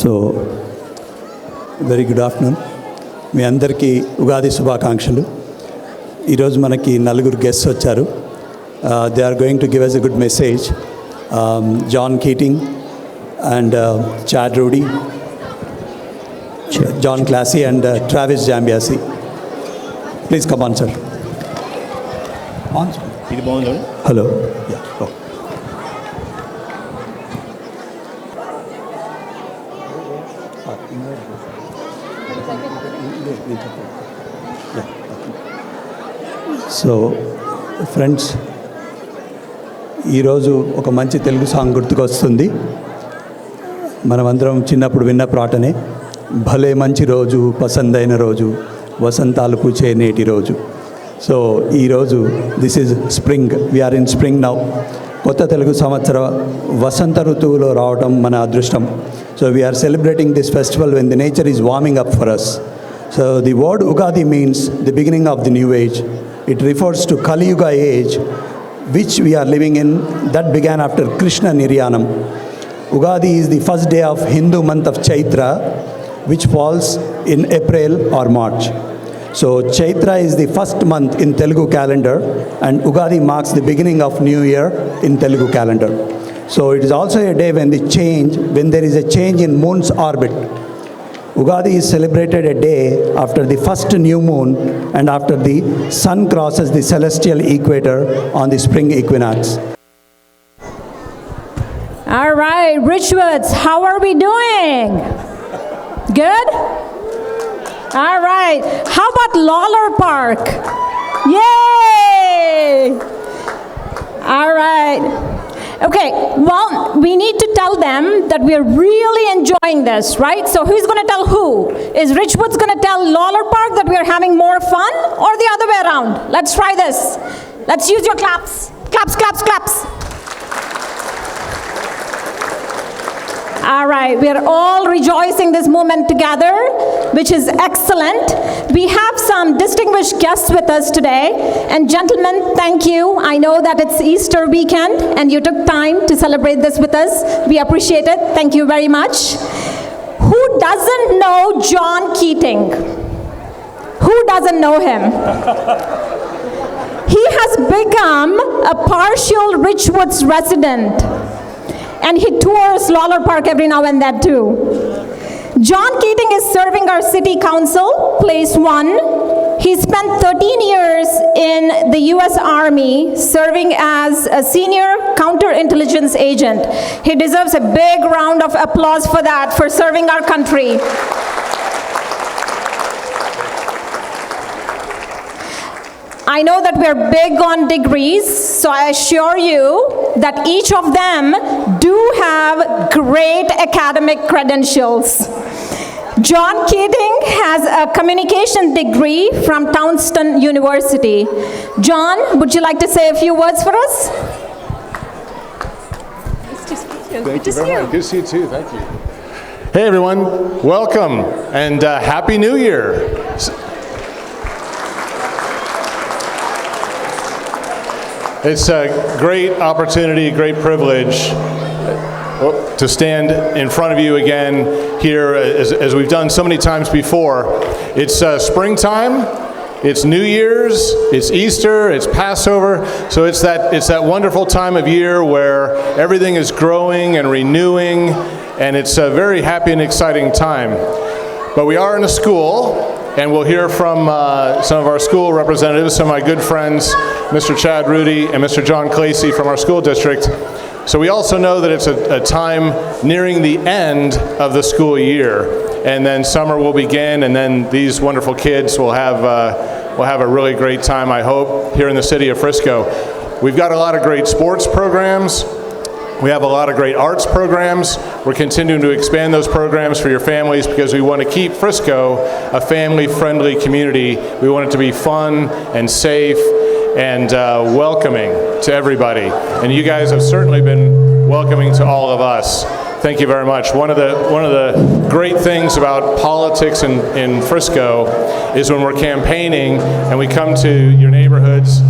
So very good afternoon. మీ అందరికీ ఉగాది శుభాకాంక్షలు. ఈరోజు మనకి నలుగురు గెస్ట్స్ వచ్చారు. They are going to give us a good message. John Keating and Chad Rudy, John Classy and Travis Zambiasi. Please come on sir. Hello. So friends, ఈరోజు ఒక మంచి తెలుగు సాంగ్ గుర్తుకొస్తుంది. మనమందరం చిన్నప్పుడు విన్న పాటనే, భలే మంచి రోజు పసందైన రోజు వసంతాలు పూచే నేటి రోజు. సో ఈరోజు this is spring, we are in spring now. కొత్త తెలుగు సంవత్సరం వసంత ఋతువులో రావడం మన అదృష్టం. So we are celebrating this festival when the nature is warming up for us. So the word Ugadi means the beginning of the new age. It refers to Kali Yuga age, which we are living in, that began after Krishna Niryanam. Ugadi is the first day of Hindu month of Chaitra, which falls in April or March. So Chaitra is the first month in Telugu calendar, and Ugadi marks the beginning of New Year in Telugu calendar. So it is also a day when there is a change in moon's orbit. Ugadi is celebrated a day after the first new moon and after the sun crosses the celestial equator on the spring equinox. All right, Richwoods, how are we doing? Good? All right. How about Lawler Park? Yay! All right. Okay, well, we need to tell them that we are really enjoying this, right? So who's going to tell who? Is Richwoods going to tell Lawler Park that we are having more fun, or the other way around? Let's try this. Let's use your claps. Claps, claps, claps. All right, we are all rejoicing this moment together, which is excellent. We have some distinguished guests with us today. And gentlemen, thank you. I know that it's Easter weekend and you took time to celebrate this with us. We appreciate it. Thank you very much. Who doesn't know John Keating? Who doesn't know him? He has become a partial Richwoods resident. And he tours Lawler Park every now and then too. John Keating is serving our city council, place 1. He spent 13 years in the US Army serving as a senior counterintelligence agent. He deserves a big round of applause for that, for serving our country. I know that we're big on degrees, so I assure you that each of them do have great academic credentials. John Keating has a communication degree from Townsend University. John, would you like to say a few words for us? Nice to speak to you. Thank you very much. Good to see you too. Thank you. Hey everyone, welcome and Happy New Year. It's a great opportunity, great privilege to stand in front of you again here as we've done so many times before. It's springtime, it's New Year's, it's Easter, it's Passover, so it's that wonderful time of year where everything is growing and renewing, and it's a very happy and exciting time. But we are in a school, and we'll hear from some of our school representatives, some of my good friends, Mr. Chad Rudy and Mr. John Clacy from our school district. So we also know that it's a time nearing the end of the school year, and then summer will begin, and then these wonderful kids will have a really great time, I hope, here in the city of Frisco. We've got a lot of great sports programs. We have a lot of great arts programs. We're continuing to expand those programs for your families because we want to keep Frisco a family-friendly community. We want it to be fun and safe and welcoming to everybody. And you guys have certainly been welcoming to all of us. Thank you very much. One of the great things about politics in Frisco is when we're campaigning and we come to your neighborhoods.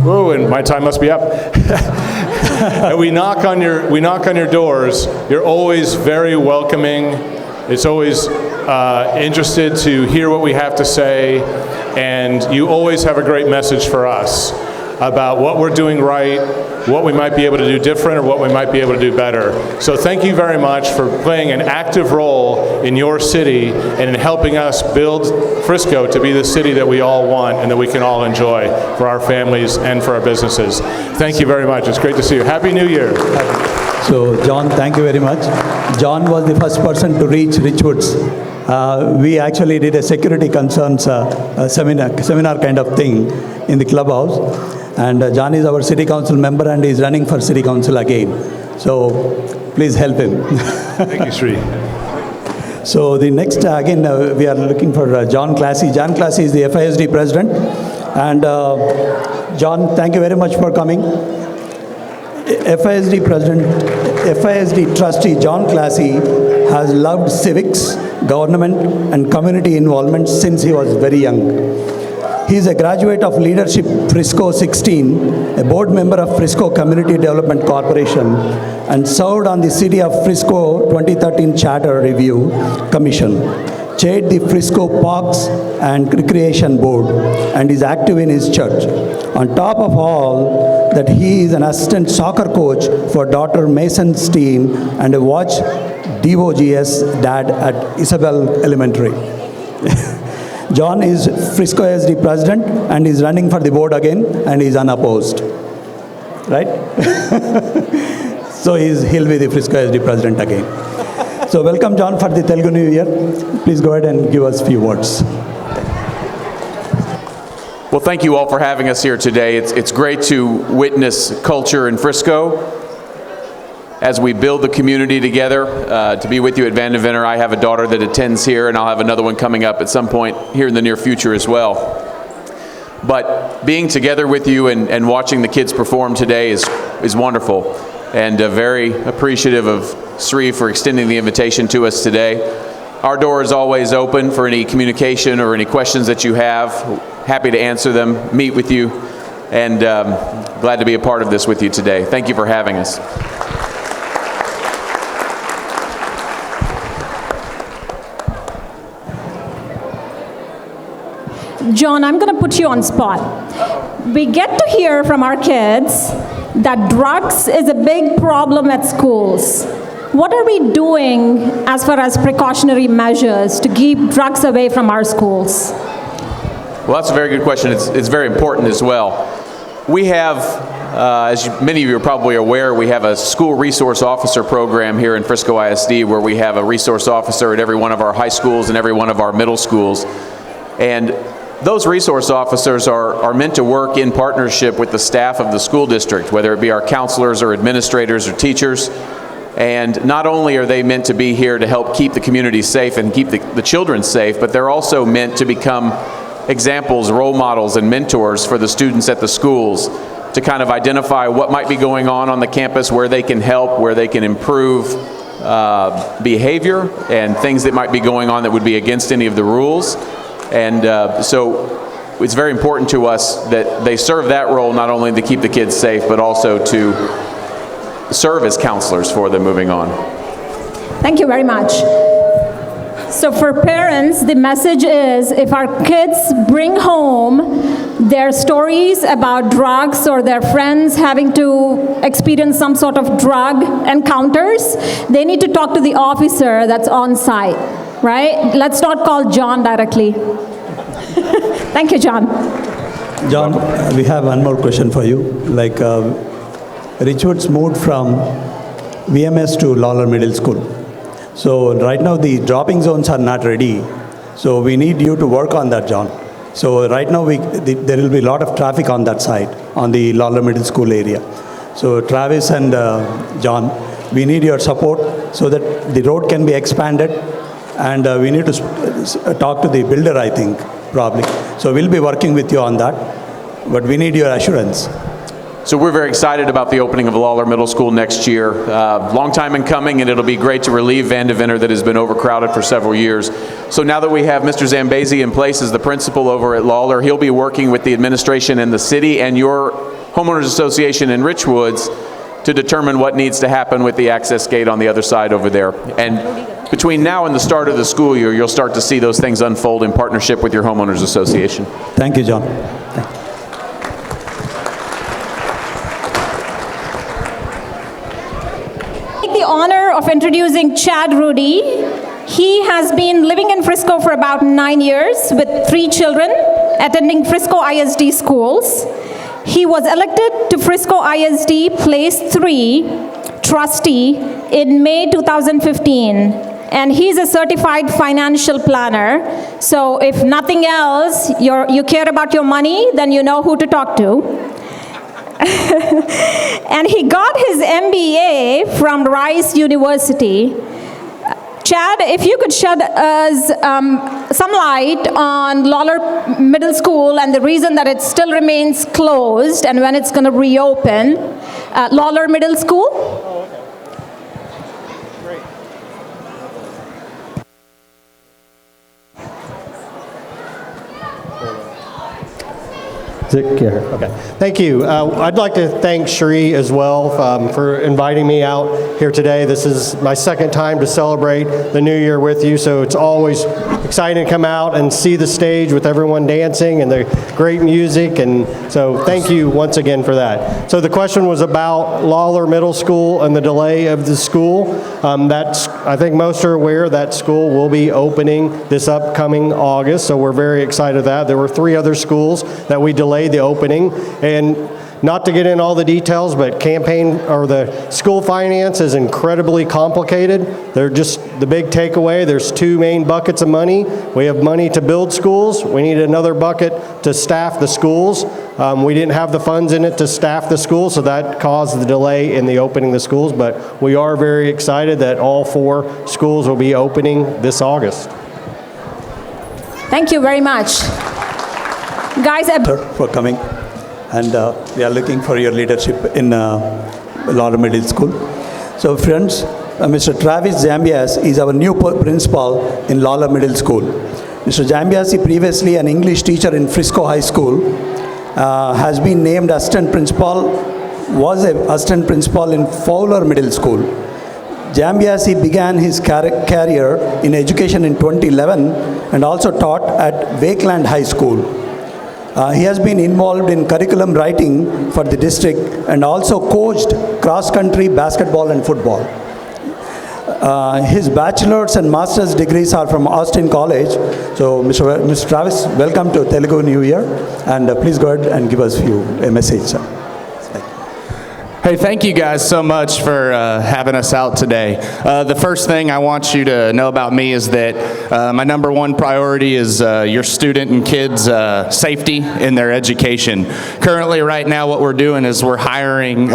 Whoa, and my time must be up. And we knock on your doors. You're always very welcoming, It's always interested to hear what we have to say, and you always have a great message for us about what we're doing right, what we might be able to do different, or what we might be able to do better. So thank you very much for playing an active role in your city and in helping us build Frisco to be the city that we all want and that we can all enjoy for our families and for our businesses. Thank you very much. It's great to see you. Happy New Year. So, John, thank you very much. John was the first person to reach Richwoods. We actually did a security concerns seminar kind of thing in the clubhouse. And John is our city council member and is running for city council again. So, please help him. Thank you, Sri. So, the next, again, we are looking for John Classy. John Classy is the FISD president. And John, thank you very much for coming. FISD president, FISD trustee John Classy has loved civics, government and community involvement since he was very young. He is a graduate of Leadership Frisco 16, a board member of Frisco Community Development Corporation, and served on the City of Frisco 2013 Charter Review Commission, chaired the Frisco Parks and Recreation Board, and is active in his church. On top of all that, he is an assistant soccer coach for daughter Mason's team and a watch DOGS dad at Isabel Elementary. John is Frisco SD president and is running for the board again and is unopposed. Right? So he'll be the Frisco SD president again. So welcome John for the Telugu New Year. Please go ahead and give us a few words. Well, thank you all for having us here today. It's great to witness culture in Frisco as we build the community together. To be with you at Van de Venner, I have a daughter that attends here, and I'll have another one coming up at some point here in the near future as well. But being together with you and watching the kids perform today is wonderful, and very appreciative of Sri for extending the invitation to us today. Our door is always open for any communication or any questions that you have. Happy to answer them, meet with you, and glad to be a part of this with you today. Thank you for having us. John, I'm going to put you on spot. We get to hear from our kids that drugs is a big problem at schools. What are we doing as far as precautionary measures to keep drugs away from our schools? Well, that's a very good question. It's very important as well. We have, as many of you are probably aware, we have a school resource officer program here in Frisco ISD where we have a resource officer at every one of our high schools and every one of our middle schools. And those resource officers are meant to work in partnership with the staff of the school district, whether it be our counselors or administrators or teachers. And not only are they meant to be here to help keep the community safe and keep the children safe, but they're also meant to become examples, role models, and mentors for the students at the schools to kind of identify what might be going on the campus, where they can help, where they can improve behavior and things that might be going on that would be against any of the rules. And so it's very important to us that they serve that role not only to keep the kids safe, but also to serve as counselors for them moving on. Thank you very much. So for parents, the message is if our kids bring home their stories about drugs or their friends having to experience some sort of drug encounters, they need to talk to the officer that's on site, right? Let's not call John directly. Thank you, John. John, we have one more question for you. Like, Richwoods moved from VMS to Lawler Middle School. So right now the dropping zones are not ready. So we need you to work on that, John. So right now there will be a lot of traffic on that side, on the Lawler Middle School area. So Travis and John, we need your support so that the road can be expanded, and we need to talk to the builder, I think, probably. So we'll be working with you on that, but we need your assurance. So we're very excited about the opening of Lawler Middle School next year. Long time in coming, and it'll be great to relieve Van de Venner that has been overcrowded for several years. So now that we have Mr. Zambezi in place as the principal over at Lawler, he'll be working with the administration and the city and your homeowners association in Richwoods to determine what needs to happen with the access gate on the other side over there. And between now and the start of the school year, you'll start to see those things unfold in partnership with your homeowners association. Thank you, John. The honor of introducing Chad Rudy. He has been living in Frisco for about 9 years with 3 children, attending Frisco ISD schools. He was elected to Frisco ISD Place 3 trustee in May 2015, and he's a certified financial planner. So if nothing else, you care about your money, then you know who to talk to. And he got his MBA from Rice University. Chad, if you could shed us some light on Lawler Middle School and the reason that it still remains closed and when it's going to reopen. Lawler Middle School? Okay. Thank you. I'd like to thank Sheree as well for inviting me out here today. This is my second time to celebrate the New Year with you, so it's always exciting to come out and see the stage with everyone dancing and the great music, and so thank you once again for that. So the question was about Lawler Middle School and the delay of the school. I think most are aware that school will be opening this upcoming August, so we're very excited of that. There were 3 other schools that we delayed the opening, and not to get in all the details, but the school finance is incredibly complicated. They're just the big takeaway. There's 2 main buckets of money. We have money to build schools. We need another bucket to staff the schools. We didn't have the funds in it to staff the schools, so that caused the delay in the opening of the schools, but we are very excited that all 4 schools will be opening this August. Thank you very much. Guys, For coming, and we are looking for your leadership in Lawler Middle School. So friends, Mr. Travis Zambias is our new principal in Lawler Middle School. Mr. Zambias, previously an English teacher in Frisco High School, has been named assistant principal, was an assistant principal in Fowler Middle School. Zambias began his career in education in 2011 and also taught at Wakeland High School. He has been involved in curriculum writing for the district and also coached cross-country basketball and football. His bachelor's and master's degrees are from Austin College. So Mr. Travis, welcome to Telugu New Year, and please go ahead and give us a message, sir. Hey, thank you guys so much for having us out today. The first thing I want you to know about me is that my number 1 priority is your student and kids' safety in their education. Currently, right now, what we're doing is we're hiring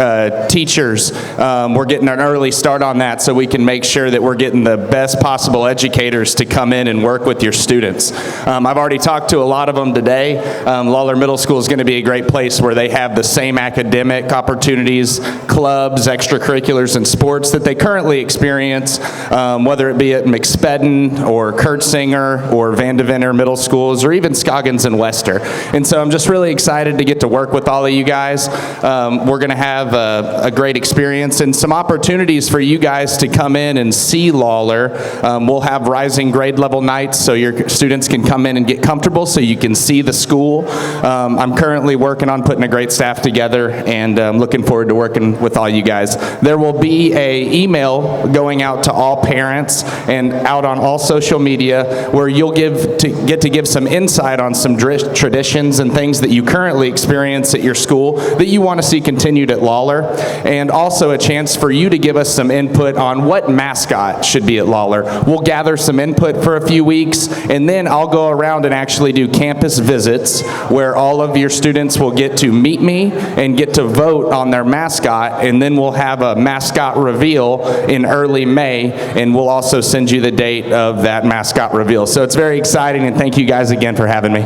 teachers. We're getting an early start on that so we can make sure that we're getting the best possible educators to come in and work with your students. I've already talked to a lot of them today. Lawler Middle School is going to be a great place where they have the same academic opportunities, clubs, extracurriculars, and sports that they currently experience, whether it be at McSpedden or Kurtzinger or Van Deventer Middle Schools or even Scoggins and Wester. And so I'm just really excited to get to work with all of you guys. We're going to have a great experience and some opportunities for you guys to come in and see Lawler. We'll have rising grade level nights so your students can come in and get comfortable so you can see the school. I'm currently working on putting a great staff together, and looking forward to working with all you guys. There will be an email going out to all parents and out on all social media where you'll get to give some insight on some traditions and things that you currently experience at your school that you want to see continued at Lawler, and also a chance for you to give us some input on what mascot should be at Lawler. We'll gather some input for a few weeks, and then I'll go around and actually do campus visits where all of your students will get to meet me and get to vote on their mascot, and then we'll have a mascot reveal in early May, and we'll also send you the date of that mascot reveal. So it's very exciting, and thank you guys again for having me.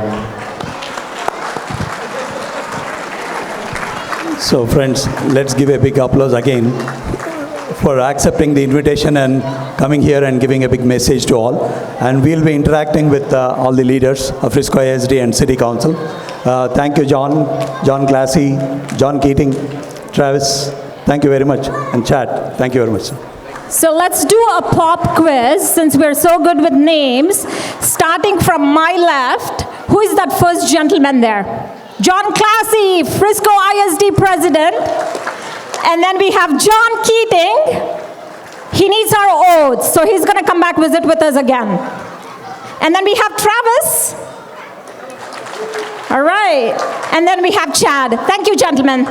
So friends, let's give a big applause again for accepting the invitation and coming here and giving a big message to all. And we'll be interacting with all the leaders of Frisco ISD and City Council. Thank you, John Classy, John Keating, Travis. Thank you very much. And Chad, thank you very much, sir. So let's do a pop quiz since we're so good with names. Starting from my left, who is that first gentleman there? John Classy, Frisco ISD president. And then we have John Keating. He needs our oaths, so he's going to come back visit with us again. And then we have Travis. All right. And then we have Chad. Thank you, gentlemen.